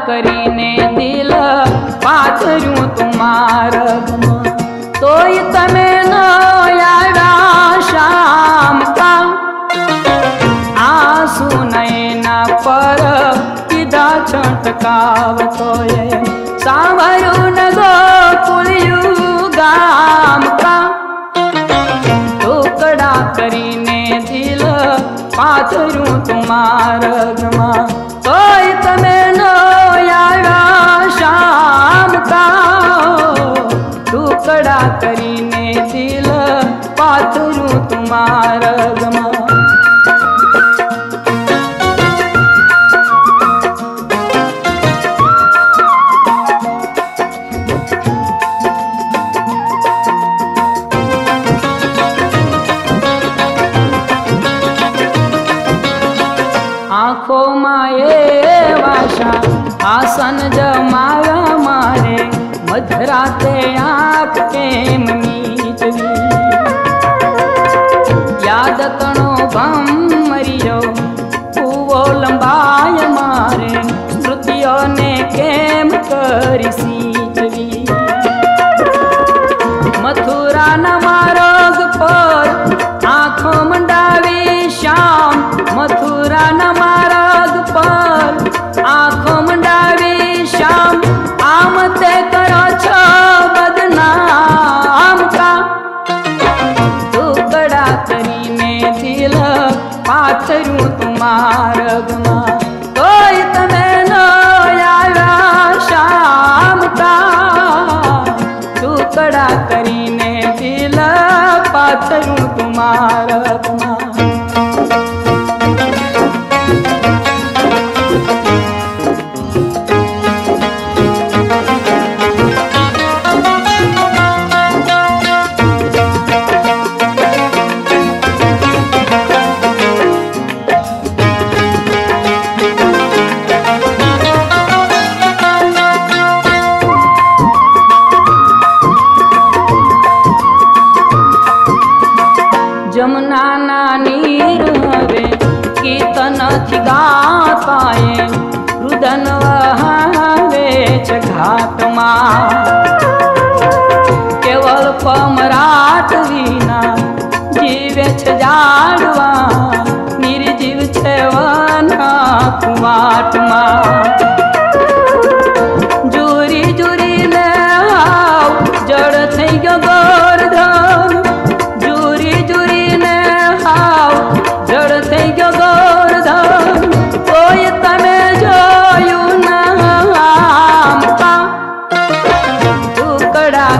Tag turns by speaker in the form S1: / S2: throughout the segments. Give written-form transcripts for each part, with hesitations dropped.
S1: करीने दिल पाथर्યું તું માર્ગમાં તોય તમે ન આવ્યા શામ કા આંસુ નયના પર કીધા છટકાવતોય સાંભળ્યું ન ગોકુળિયું ગામ કા ટુકડા કરીને દિલ પાથર્યું તું માર્ગમાં તોય તમે ન આવ્યા શામ કા ટુકડા કરીને દિલ પાથર્યું તું માર્ગમાં आँखों माए वाशा आसन जमाया मारे मधराते आँख केम मीचवी याद कणो भम मरियो कूवो लंबाय मारे स्मृतियों ने केम करी सींचवी मथुरा न मार्ग पर आँखों मंडावी श्याम मथुरा न मार्ग पर आँखों मंडावी श्याम आम ते करो छो बदनाम का टुकड़ा करीने दिल पाथर्યું તું માર્ગમાં તોય તમે ન આવ્યા શામ કા ટુકડા કરીને દિલ પાથર્યું તું માર્ગમાં जमुना नीर हवे कीर्तन थी गाताए रुदन वहावे छ घाट मां केवल पमराट वीना जीवे छ जाड़वा निर्जीव छे वना कुवाट मां जुरी जुरी ने हाव जड़ थई गयो गोरधन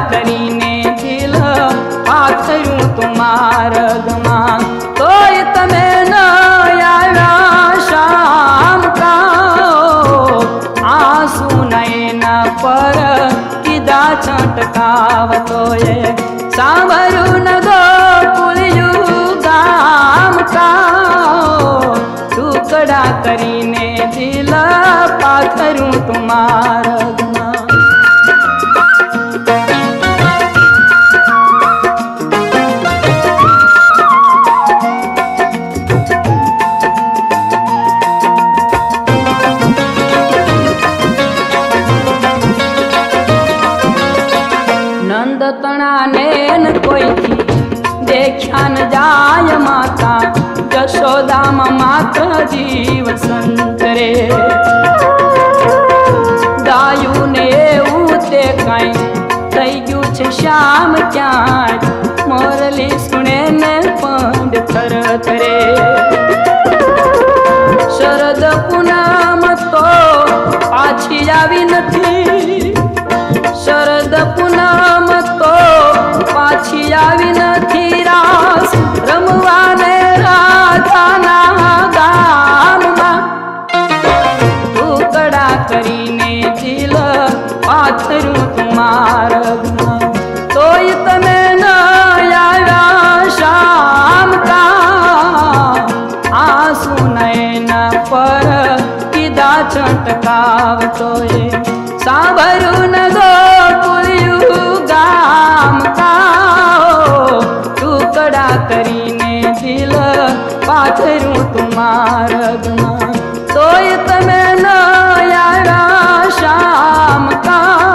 S1: કરીને દિલ પાથર્યું તું માર્ગમાં તોય તમે ન આવ્યા શામ કા આંસુ નયના પર કીધા છટકાવતોય સાંભળ્યું ન ગોકુળિયું ગામ કા ટુકડા કરીને દિલ પાથર્યું તું માર્ગમાં नंदतना नेन कोई थी देखा न जाय माता जशोदा माता जीव संतरे गायु ने उते काई थई गयु छे श्याम क्याय मोरली सुने ने पंड थर थरे शरद पूनम तो पाछी आवी नथी शरद पूनम तो पाछी आवी नथी रास रमवाने राधाना गामમાં ટુકડા કરીને દિલ પાથર્યું તું માર્ગમાં તોય તમે ન આવ્યા શામ કા આંસુ નયના પર કીધા છટકાવતોય સાંભળ્યું ન ગોકુળિયું ગામ કા ટુકડા કરીને દિલ પાથર્યું તું માર્ગમાં તોય તમે ન આવ્યા કામ